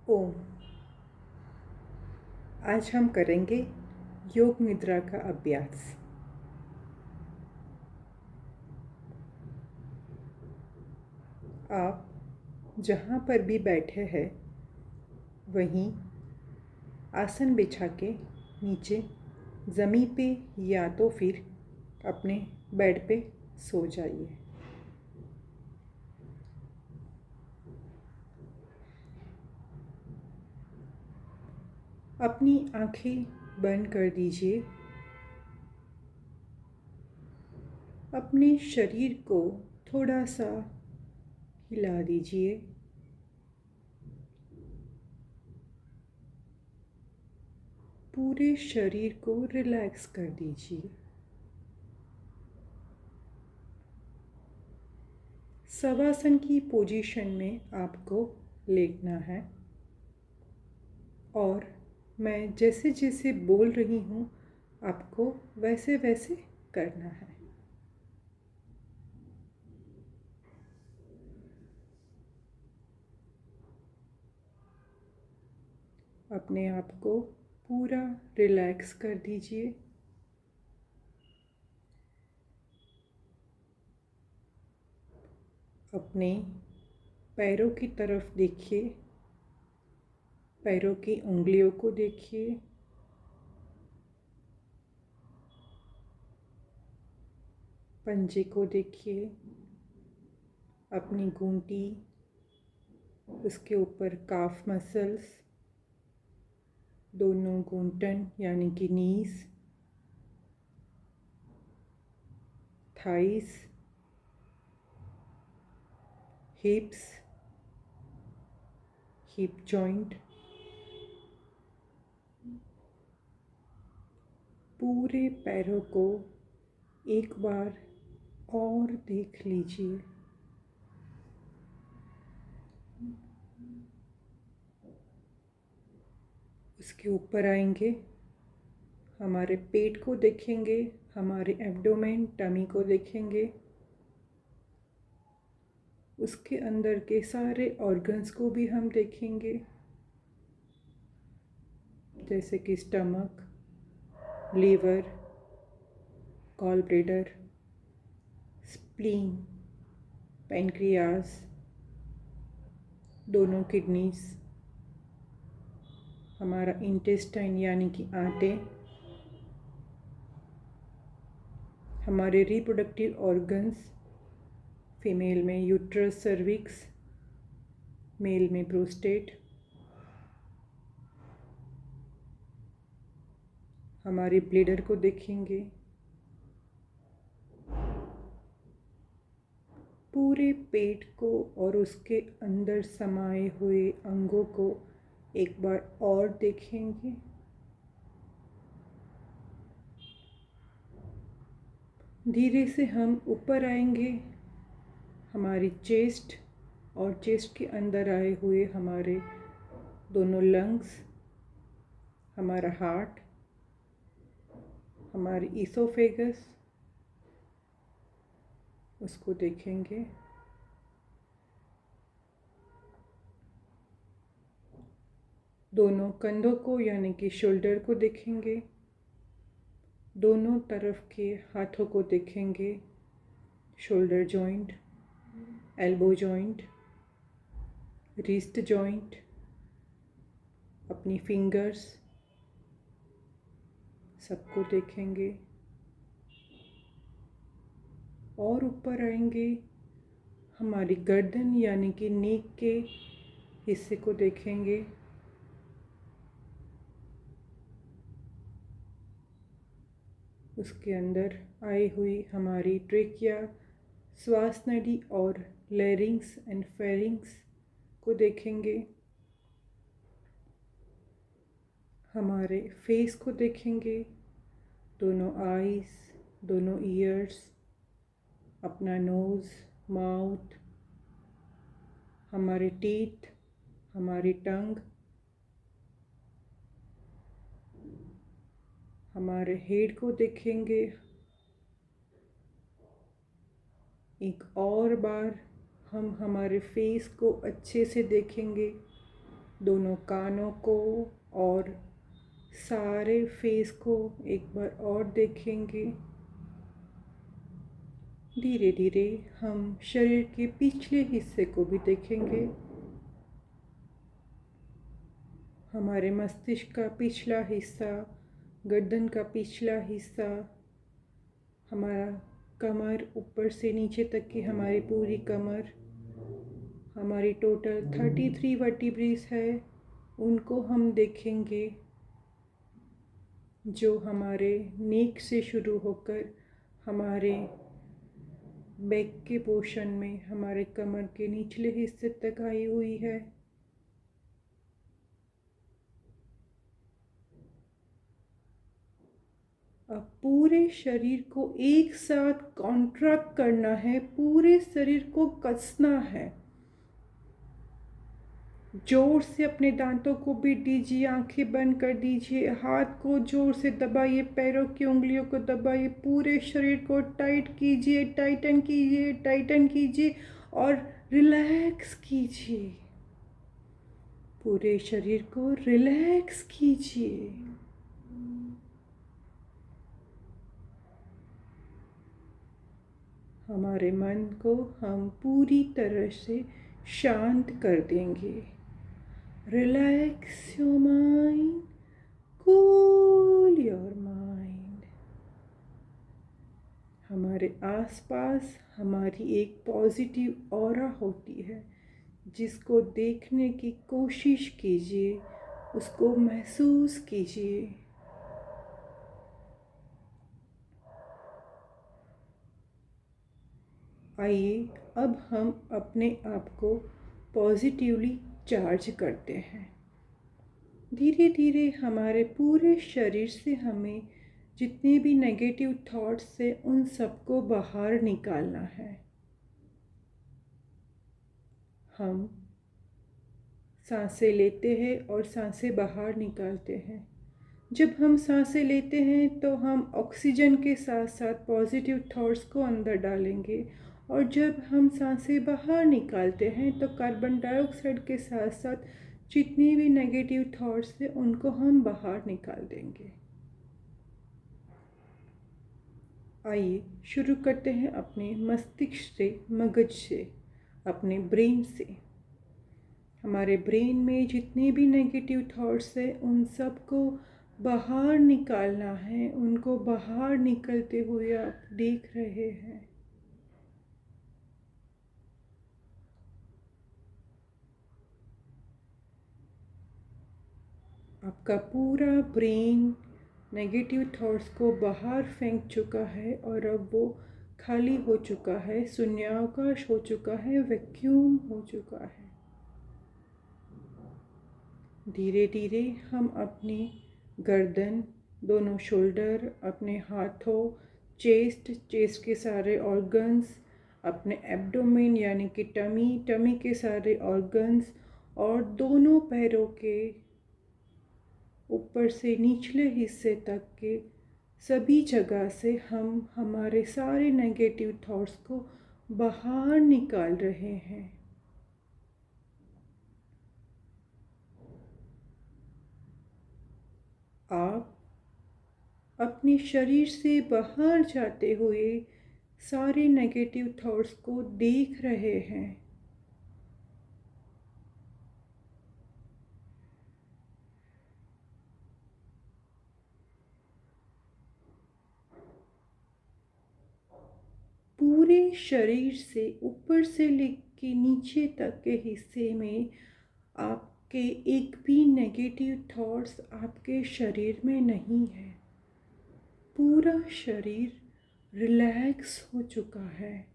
ओम। आज हम करेंगे योग निद्रा का अभ्यास। आप जहाँ पर भी बैठे हैं वहीं आसन बिछा के नीचे ज़मीन पे या तो फिर अपने बेड पे सो जाइए। अपनी आँखें बंद कर दीजिए। अपने शरीर को थोड़ा सा हिला दीजिए। पूरे शरीर को रिलैक्स कर दीजिए। शवासन की पोजीशन में आपको लेटना है और मैं जैसे जैसे बोल रही हूँ आपको वैसे वैसे करना है। अपने आप को पूरा रिलैक्स कर दीजिए। अपने पैरों की तरफ देखिए। पैरों की उंगलियों को देखिए। पंजे को देखिए। अपनी घूंटी, उसके ऊपर काफ मसल्स, दोनों घुटन यानी कि नीज, थाइस, हिप्स, हिप जॉइंट, पूरे पैरों को एक बार और देख लीजिए। उसके ऊपर आएंगे, हमारे पेट को देखेंगे, हमारे एब्डोमेन टमी को देखेंगे, उसके अंदर के सारे ऑर्गन्स को भी हम देखेंगे, जैसे कि stomach, liver, gall bladder, spleen, pancreas, दोनों किडनीज, हमारा इंटेस्टाइन यानी कि आंतें, हमारे रिप्रोडक्टिव ऑर्गन्स, फीमेल में यूट्रस, सर्विक्स, मेल में प्रोस्टेट, हमारे ब्लैडर को देखेंगे। पूरे पेट को और उसके अंदर समाये हुए अंगों को एक बार और देखेंगे। धीरे से हम ऊपर आएंगे, हमारी चेस्ट और चेस्ट के अंदर आए हुए हमारे दोनों लंग्स, हमारा हार्ट, हमारी ईसोफेगस, उसको देखेंगे। दोनों कंधों को यानी कि शोल्डर को देखेंगे। दोनों तरफ के हाथों को देखेंगे, shoulder joint, elbow joint, wrist joint, अपनी फिंगर्स, सबको देखेंगे। और ऊपर आएंगे, हमारी गर्दन यानी कि नेक के हिस्से को देखेंगे। उसके अंदर आई हुई हमारी ट्रेकिया, श्वास नली और लैरिंग्स एंड फेरिंग्स को देखेंगे। हमारे फेस को देखेंगे, दोनों आईज, दोनों ईयर्स, अपना नोज़, माउथ, हमारे टीथ, हमारी टंग, हमारे हेड को देखेंगे। एक और बार हम हमारे फेस को अच्छे से देखेंगे, दोनों कानों को और सारे फेस को एक बार और देखेंगे। धीरे धीरे हम शरीर के पिछले हिस्से को भी देखेंगे। हमारे मस्तिष्क का पिछला हिस्सा, गर्दन का पिछला हिस्सा, हमारा कमर ऊपर से नीचे तक की हमारी पूरी कमर, हमारी टोटल 33 वर्टिब्रेस है, उनको हम देखेंगे, जो हमारे नेक से शुरू होकर हमारे बैक के पोर्शन में हमारे कमर के निचले हिस्से तक आई हुई है। अब पूरे शरीर को एक साथ कॉन्ट्रैक्ट करना है, पूरे शरीर को कसना है। जोर से अपने दांतों को बीट दीजिए, आंखें बंद कर दीजिए, हाथ को जोर से दबाइए, पैरों की उंगलियों को दबाइए, पूरे शरीर को टाइट कीजिए, टाइटन कीजिए, टाइटन कीजिए और रिलैक्स कीजिए। पूरे शरीर को रिलैक्स कीजिए। हमारे मन को हम पूरी तरह से शांत कर देंगे। Relax your mind, cool your mind. हमारे आसपास हमारी एक पॉजिटिव ऑरा होती है, जिसको देखने की कोशिश कीजिए, उसको महसूस कीजिए। आइए अब हम अपने आप को पॉजिटिवली चार्ज करते हैं। धीरे धीरे हमारे पूरे शरीर से हमें जितने भी नेगेटिव थॉट्स हैं उन सबको बाहर निकालना है। हम सांसें लेते हैं और सांसें बाहर निकालते हैं। जब हम सांसें लेते हैं तो हम ऑक्सीजन के साथ साथ पॉजिटिव थॉट्स को अंदर डालेंगे, और जब हम सांसें बाहर निकालते हैं तो कार्बन डाइऑक्साइड के साथ साथ जितनी भी नेगेटिव थॉट्स हैं उनको हम बाहर निकाल देंगे। आइए शुरू करते हैं अपने मस्तिष्क से, मगज से, अपने ब्रेन से। हमारे ब्रेन में जितने भी नेगेटिव थॉट्स हैं उन सब को बाहर निकालना है। उनको बाहर निकलते हुए आप देख रहे हैं। आपका पूरा ब्रेन नेगेटिव थॉट्स को बाहर फेंक चुका है और अब वो खाली हो चुका है, शून्यावकाश हो चुका है, वैक्यूम हो चुका है। धीरे धीरे हम अपनी गर्दन, दोनों शोल्डर, अपने हाथों, चेस्ट के सारे ऑर्गन्स, अपने एब्डोमेन यानी कि टमी के सारे ऑर्गन्स और दोनों पैरों के ऊपर से निचले हिस्से तक के सभी जगह से हम हमारे सारे नेगेटिव थॉट्स को बाहर निकाल रहे हैं। आप अपने शरीर से बाहर जाते हुए सारे नेगेटिव थॉट्स को देख रहे हैं। पूरे शरीर से ऊपर से लेकर नीचे तक के हिस्से में आपके एक भी नेगेटिव थॉट्स आपके शरीर में नहीं है। पूरा शरीर रिलैक्स हो चुका है,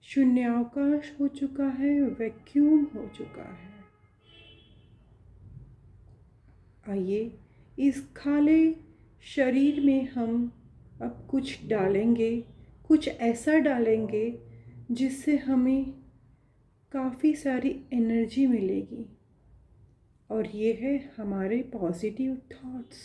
शून्यावकाश हो चुका है, वैक्यूम हो चुका है। आइए इस खाली शरीर में हम अब कुछ डालेंगे, कुछ ऐसा डालेंगे जिससे हमें काफ़ी सारी एनर्जी मिलेगी, और ये है हमारे पॉजिटिव थॉट्स।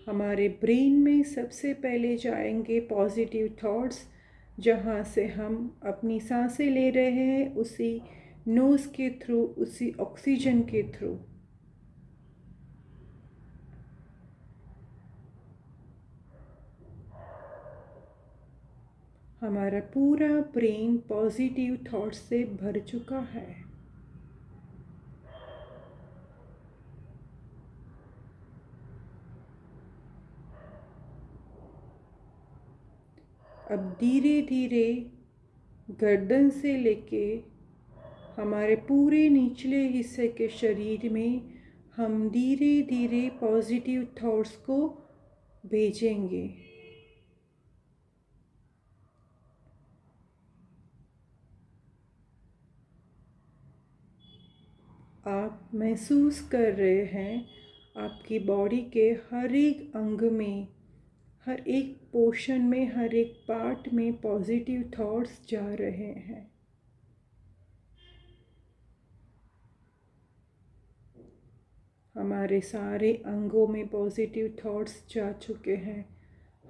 हमारे ब्रेन में सबसे पहले जाएंगे पॉजिटिव थॉट्स, जहाँ से हम अपनी सांसें ले रहे हैं उसी नोज़ के थ्रू, उसी ऑक्सीजन के थ्रू। हमारा पूरा ब्रेन पॉजिटिव थॉट्स से भर चुका है। अब धीरे धीरे गर्दन से लेके हमारे पूरे निचले हिस्से के शरीर में हम धीरे धीरे पॉजिटिव थॉट्स को भेजेंगे। आप महसूस कर रहे हैं आपकी बॉडी के हर एक अंग में, हर एक पोर्शन में, हर एक पार्ट में पॉजिटिव थॉट्स जा रहे हैं। हमारे सारे अंगों में पॉजिटिव थॉट्स जा चुके हैं।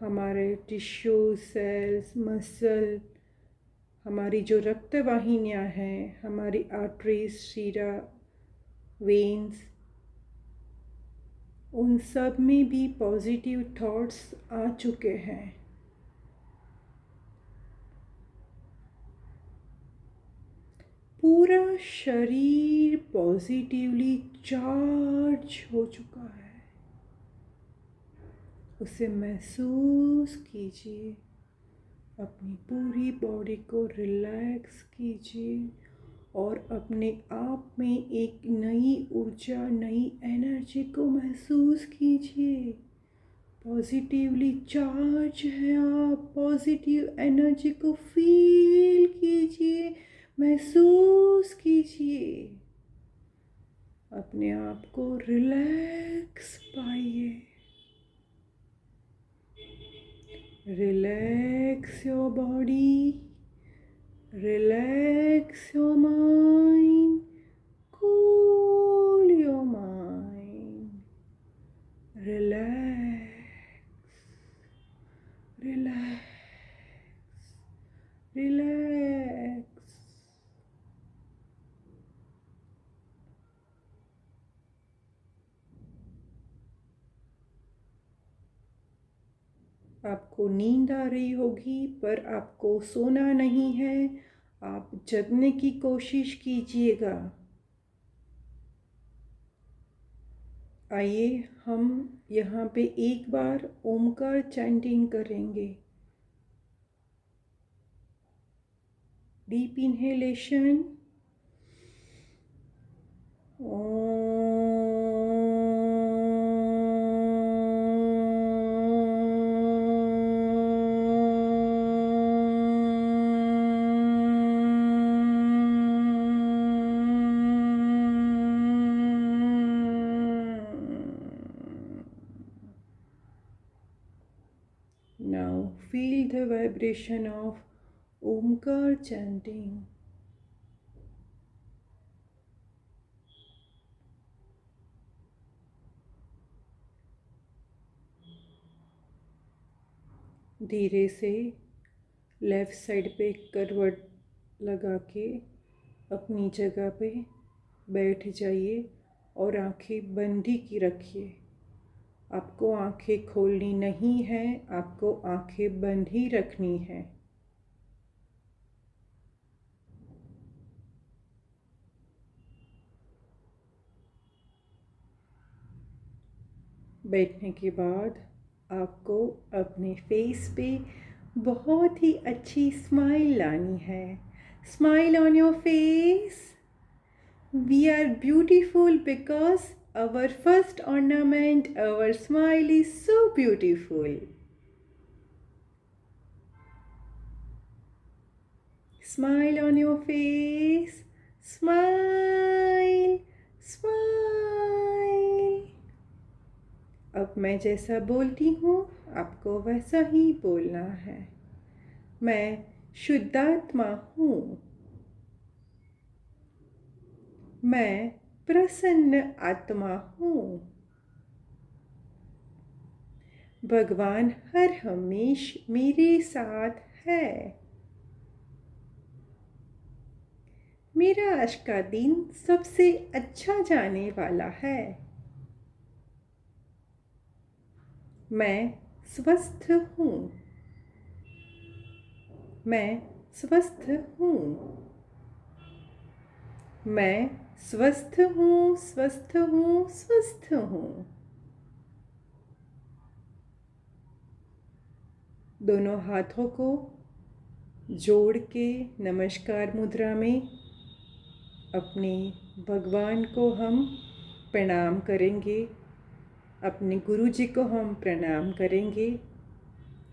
हमारे टिश्यू, सेल्स, मसल, हमारी जो रक्त वाहिनियाँ हैं, हमारी आर्टरीज, शिरा, वेन्स, उन सब में भी पॉजिटिव थॉट्स आ चुके हैं। पूरा शरीर पॉजिटिवली चार्ज हो चुका है। उसे महसूस कीजिए। अपनी पूरी बॉडी को रिलैक्स कीजिए और अपने आप में एक नई ऊर्जा, नई एनर्जी को महसूस कीजिए। पॉजिटिवली चार्ज है आप। पॉजिटिव एनर्जी को फील कीजिए, महसूस कीजिए। अपने आप को रिलैक्स पाइए। Relax your body, relax your mind, cool your mind, relax, relax, relax। आपको नींद आ रही होगी पर आपको सोना नहीं है। आप जगने की कोशिश कीजिएगा। आइए हम यहाँ पे एक बार ओमकार चैंटिंग करेंगे। Deep inhalation, now feel the vibration of Omkar chanting. धीरे से लेफ़्ट साइड पे करवट लगा के अपनी जगह पे बैठ जाइए और आंखें बंद ही की रखिए। आपको आंखें खोलनी नहीं है, आपको आंखें बंद ही रखनी है। बैठने के बाद आपको अपने फेस पे बहुत ही अच्छी स्माइल लानी है। Smile on your face. We are beautiful because our first ornament, our smile is so beautiful. Smile on your face. Smile, smile. अब मैं जैसा बोलती हूँ आपको वैसा ही बोलना है। मैं शुद्धात्मा हूँ। मैं प्रसन्न आत्मा हूँ। भगवान हर हमेश मेरे साथ है। मेरा आज का दिन सबसे अच्छा जाने वाला है। मैं स्वस्थ हूँ। मैं स्वस्थ हूँ। मैं स्वस्थ हूँ, स्वस्थ हूँ, स्वस्थ हूँ। दोनों हाथों को जोड़ के नमस्कार मुद्रा में अपने भगवान को हम प्रणाम करेंगे। अपने गुरु जी को हम प्रणाम करेंगे,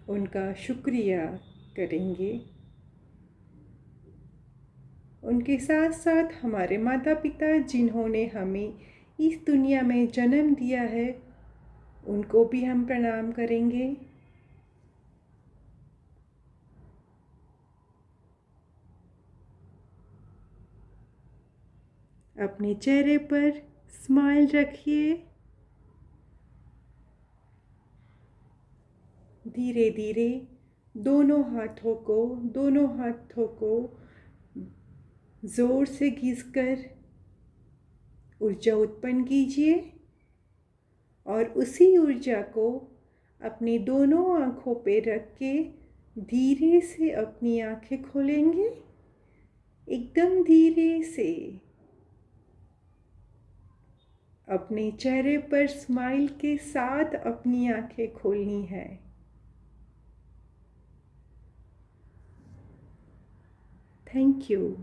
उनका शुक्रिया करेंगे। उनके साथ साथ हमारे माता पिता जिन्होंने हमें इस दुनिया में जन्म दिया है, उनको भी हम प्रणाम करेंगे। अपने चेहरे पर स्माइल रखिए। धीरे धीरे दोनों हाथों को जोर से घिसकर ऊर्जा उत्पन्न कीजिए और उसी ऊर्जा को अपनी दोनों आँखों पे रख के धीरे से अपनी आँखें खोलेंगे, एकदम धीरे से। अपने चेहरे पर स्माइल के साथ अपनी आँखें खोलनी है। Thank you.